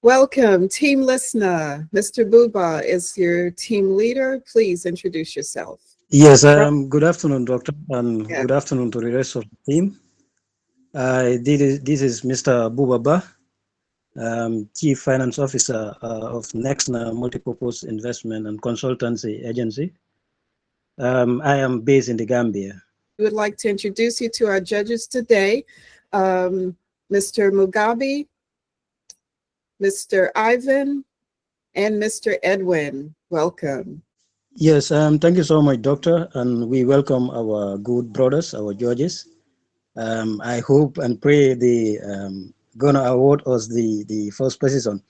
Welcome, Team ListNaa. Mr. Buba is your team leader. Please introduce yourself. Yes, good afternoon, Doctor, and Yeah. good afternoon to the rest of the team. This is Mr. Bubaba, Chief Finance Officer of NEXTNAA Multipurpose Investment and Consultancy Agency. I am based in the Gambia. We would like to introduce you to our judges today, Mr. Mugabe, Mr. Ivan, and Mr. Edwin. Welcome. Yes, thank you so much, Doctor, and we welcome our good brothers, our judges. I hope and pray they gonna award us the first position.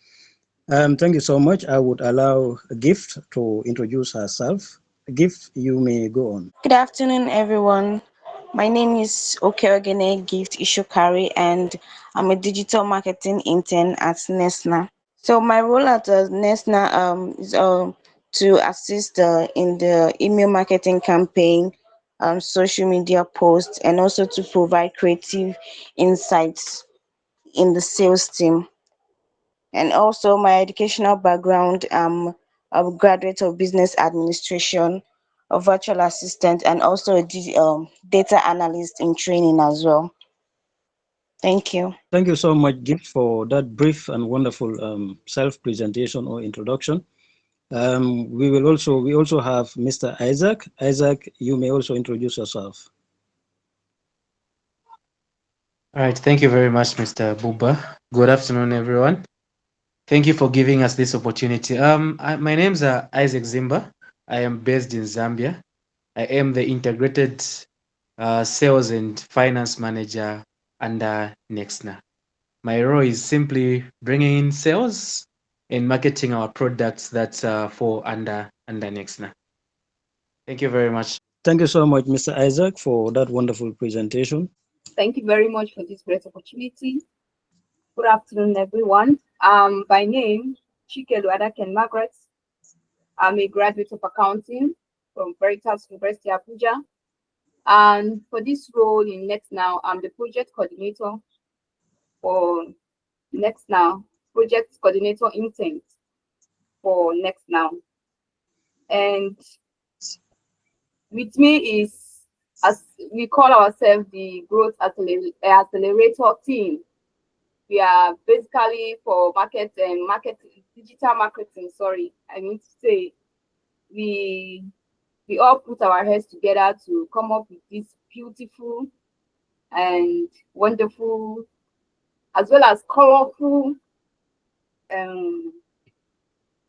Thank you so much. I would allow a Gift to introduce herself. Gift, you may go on. Good afternoon, everyone. My name is Okeogene Gift Ishokari, and I'm a digital marketing intern at NEXTNAA. So my role at NEXTNAA is to assist in the email marketing campaign, social media posts, and also to provide creative insights in the sales team. And also my educational background, I'm a graduate of business administration, a virtual assistant, and also a data analyst in training as well. Thank you. Thank you so much, Gift, for that brief and wonderful self-presentation or introduction. We also have Mr. Isaac. Isaac, you may also introduce yourself. All right, thank you very much, Mr. Buba. Good afternoon, everyone. Thank you for giving us this opportunity. My name's Isaac Zimba. I am based in Zambia. I am the integrated sales and finance manager under NEXTNAA. My role is simply bringing in sales and marketing our products that fall under NEXTNAA. Thank you very much. Thank you so much, Mr. Isaac, for that wonderful presentation. Thank you very much for this great opportunity. Good afternoon, everyone. By name, Chike Luadaken Margaret. I'm a graduate of accounting from Veritas University, Abuja. And for this role in NEXTNAA, I'm the project coordinator for NEXTNAA, project coordinator intern for NEXTNAA. And with me is, as we call ourselves, the growth accelerator team. We are basically for digital marketing. Sorry, I mean to say we all put our heads together to come up with this beautiful and wonderful, as well as colorful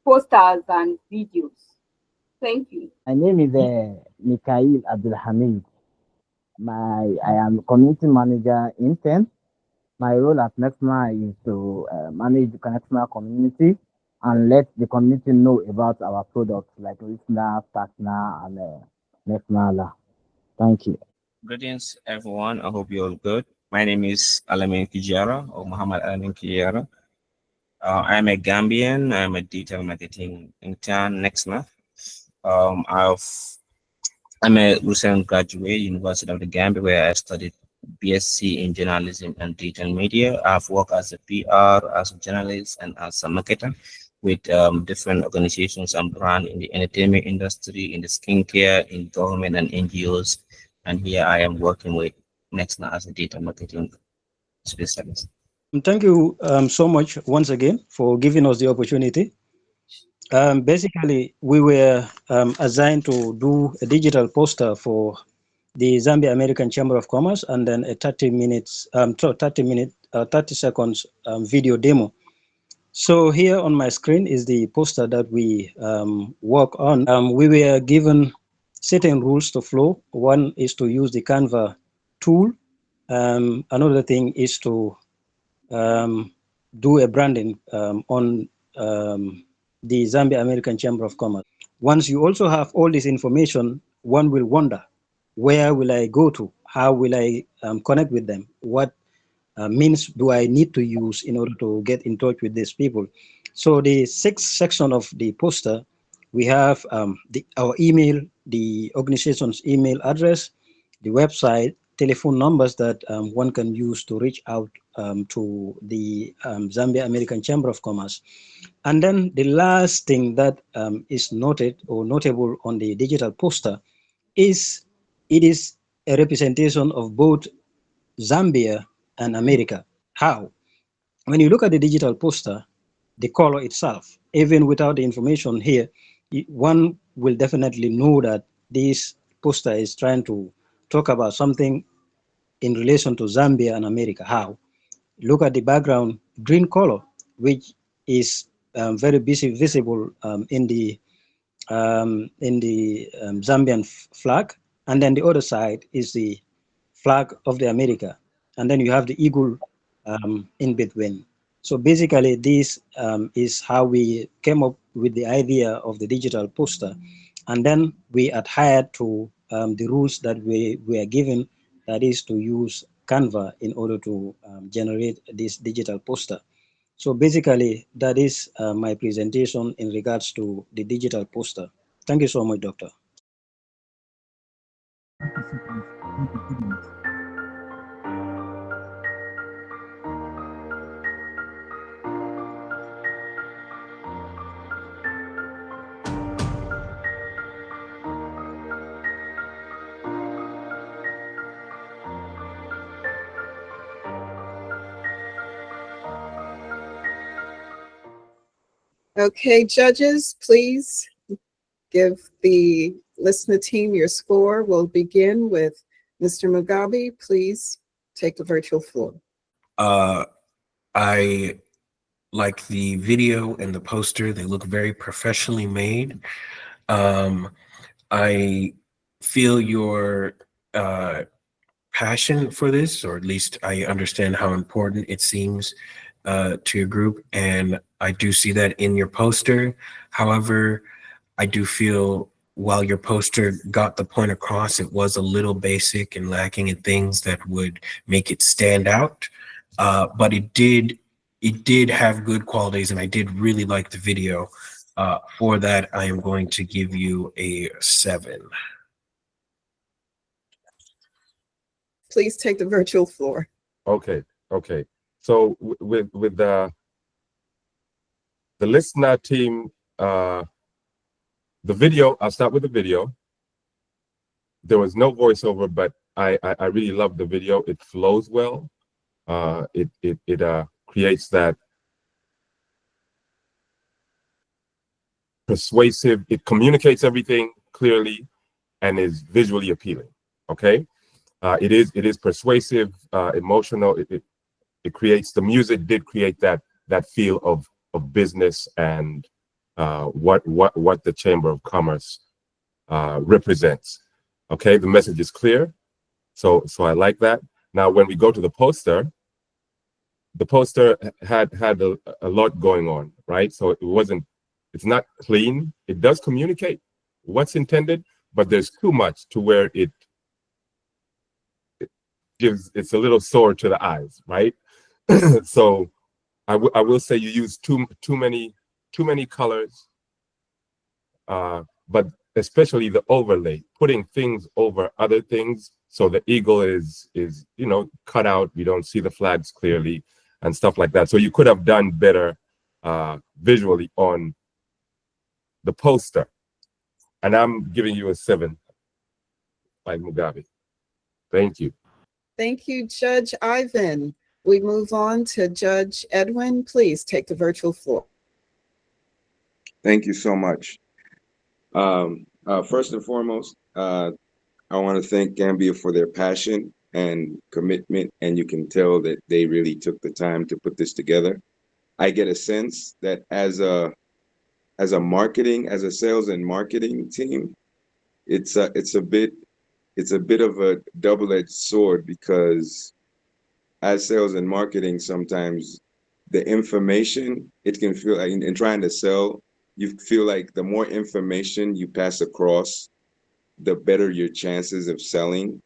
posters and videos. Thank you. My name is Mikhail Abdulhamid. I am community manager intern. My role at NEXTNAA is to manage the NEXTNAA community and let the community know about our products like ListNaa, StackNaa, and NEXTNAA. Thank you. Greetings, everyone. I hope you're all good. My name is Alamin Kijara, or Muhammad Alamin Kijara. I'm a Gambian. I'm a digital marketing intern, NEXTNAA. I'm a recent graduate, University of the Gambia, where I studied BSc in journalism and digital media. I've worked as a PR, as a journalist, and as a marketer with different organizations and brands in the entertainment industry, in the skincare, in government and NGOs. And here I am working with NEXTNAA as a digital marketing specialist. Thank you so much once again for giving us the opportunity. Basically, we were assigned to do a digital poster for the Zambia American Chamber of Commerce, and then a 30 seconds video demo. So here on my screen is the poster that we work on. We were given certain rules to follow. One is to use the Canva tool. Another thing is to do a branding on the Zambia American Chamber of Commerce. Once you also have all this information, one will wonder, where will I go to? How will I connect with them? What means do I need to use in order to get in touch with these people? So the sixth section of the poster, we have our email, the organization's email address, the website, telephone numbers that one can use to reach out to the Zambia American Chamber of Commerce. And then the last thing that is noted or notable on the digital poster is it is a representation of both Zambia and America. How? When you look at the digital poster, the color itself, even without the information here, one will definitely know that this poster is trying to talk about something in relation to Zambia and America. How? Look at the background green color, which is very visible in the Zambian flag, and then the other side is the flag of the America, and then you have the eagle in between. So basically, this is how we came up with the idea of the digital poster, and then we adhered to the rules that we are given, that is to use Canva in order to generate this digital poster. So basically, that is my presentation in regards to the digital poster. Thank you so much, Doctor. Thank you so much. Okay, judges, please give the ListNaa team your score. We'll begin with Mr. Mugabe. Please take the virtual floor. I like the video and the poster. They look very professionally made. I feel your passion for this, or at least I understand how important it seems to your group, and I do see that in your poster. However, I do feel while your poster got the point across, it was a little basic and lacking in things that would make it stand out. But it did have good qualities, and I did really like the video. For that, I am going to give you a 7. Please take the virtual floor. Okay. So with the ListNaa team, the video, I'll start with the video. There was no voiceover, but I really love the video. It flows well. It creates that persuasive, it communicates everything clearly and is visually appealing. Okay. It is persuasive, emotional. It creates, the music did create that feel of business and what the Chamber of Commerce represents. Okay, the message is clear, so I like that. Now, when we go to the poster had a lot going on, right? So it's not clean. It does communicate what's intended, but there's too much to where it's a little sore to the eyes, right? So I will say you use too many colors, but especially the overlay, putting things over other things. So the eagle is cut out. We don't see the flags clearly and stuff like that. So you could have done better visually on the poster. And I'm giving you a 7, like Mugabe. Thank you. Thank you, Judge Ivan. We move on to Judge Edwin. Please take the virtual floor. Thank you so much. First and foremost, I want to thank Cambia for their passion and commitment, and you can tell that they really took the time to put this together. I get a sense that as a sales and marketing team, it's a bit of a double-edged sword, because as sales and marketing, sometimes the information, it can feel like in trying to sell, you feel like the more information you pass across, the better your chances of selling.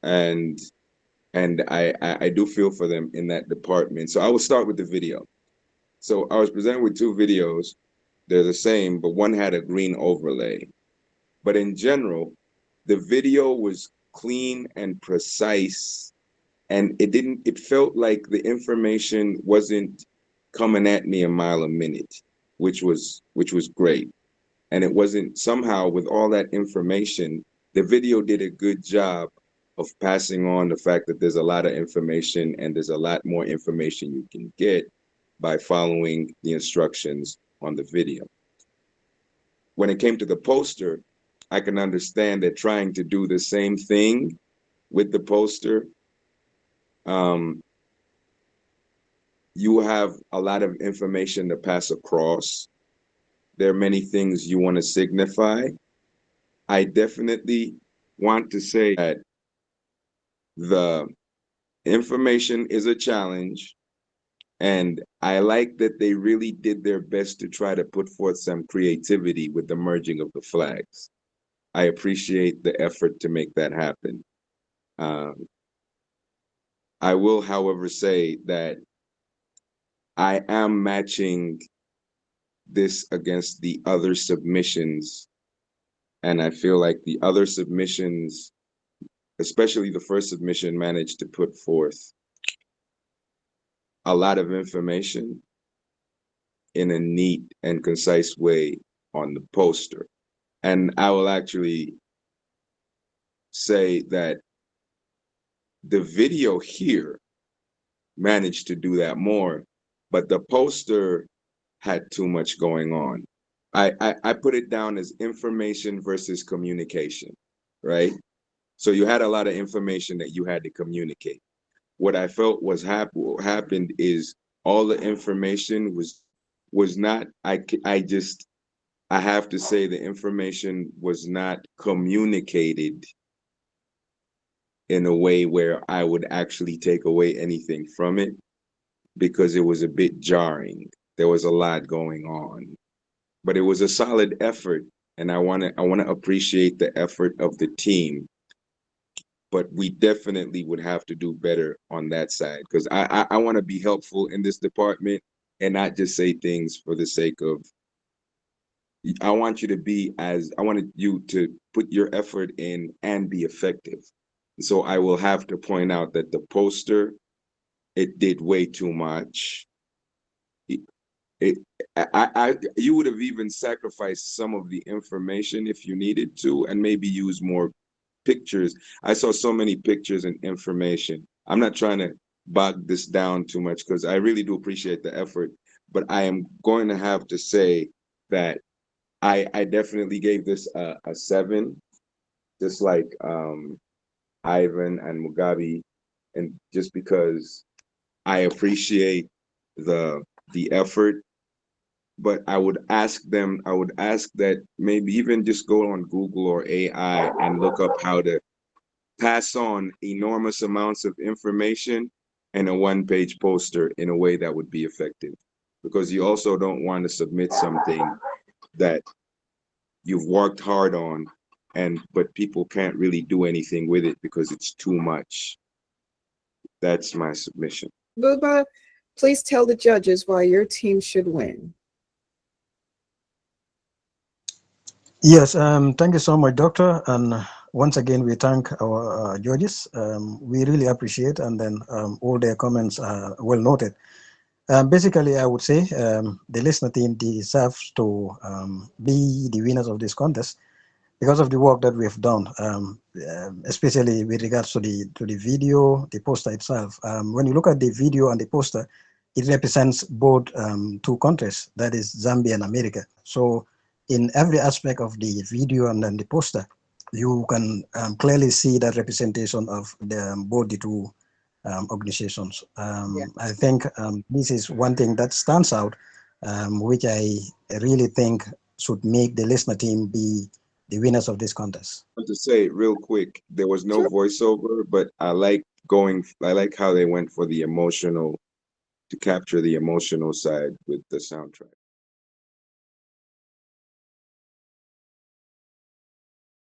And I do feel for them in that department. So I will start with the video. So I was presented with 2 videos. They're the same, but one had a green overlay. But in general, the video was clean and precise, and it felt like the information wasn't coming at me a mile a minute, which was great. And it wasn't, somehow with all that information, the video did a good job of passing on the fact that there's a lot of information and there's a lot more information you can get by following the instructions on the video. When it came to the poster, I can understand that trying to do the same thing with the poster, you have a lot of information to pass across. There are many things you want to signify. I definitely want to say that the information is a challenge, and I like that they really did their best to try to put forth some creativity with the merging of the flags. I appreciate the effort to make that happen. I will, however, say that I am matching this against the other submissions, and I feel like the other submissions, especially the first submission, managed to put forth a lot of information in a neat and concise way on the poster. And I will actually say that the video here managed to do that more, but the poster had too much going on. I put it down as information versus communication, right? So you had a lot of information that you had to communicate. What I felt was happened is all the information was not, I have to say the information was not communicated in a way where I would actually take away anything from it, because it was a bit jarring. There was a lot going on, but it was a solid effort, and I want to appreciate the effort of the team. But we definitely would have to do better on that side, because I want to be helpful in this department and not just say things for the sake of. I wanted you to put your effort in and be effective. So I will have to point out that the poster, it did way too much. You would have even sacrificed some of the information if you needed to, and maybe use more pictures. I saw so many pictures and information. I'm not trying to bog this down too much, because I really do appreciate the effort, but I am going to have to say that I definitely gave this a 7, just like Ivan and Mugabe, and just because I appreciate the effort. But I would ask that maybe even just go on Google or AI and look up how to pass on enormous amounts of information in a one-page poster in a way that would be effective. Because you also don't want to submit something that you've worked hard on, but people can't really do anything with it because it's too much. That's my submission. Buba, please tell the judges why your team should win. Yes, thank you so much, Doctor. And once again, we thank our judges. We really appreciate, and then all their comments are well noted. Basically, I would say the ListNaa team deserves to be the winners of this contest because of the work that we have done, especially with regards to the video, the poster itself. When you look at the video and the poster, it represents both two countries, that is Zambia and America. So in every aspect of the video and then the poster, you can clearly see that representation of both the two organizations. I think this is one thing that stands out, which I really think should make the ListNaa team be the winners of this contest. I want to say real quick, there was no voiceover, but I like how they went for the emotional, to capture the emotional side with the soundtrack.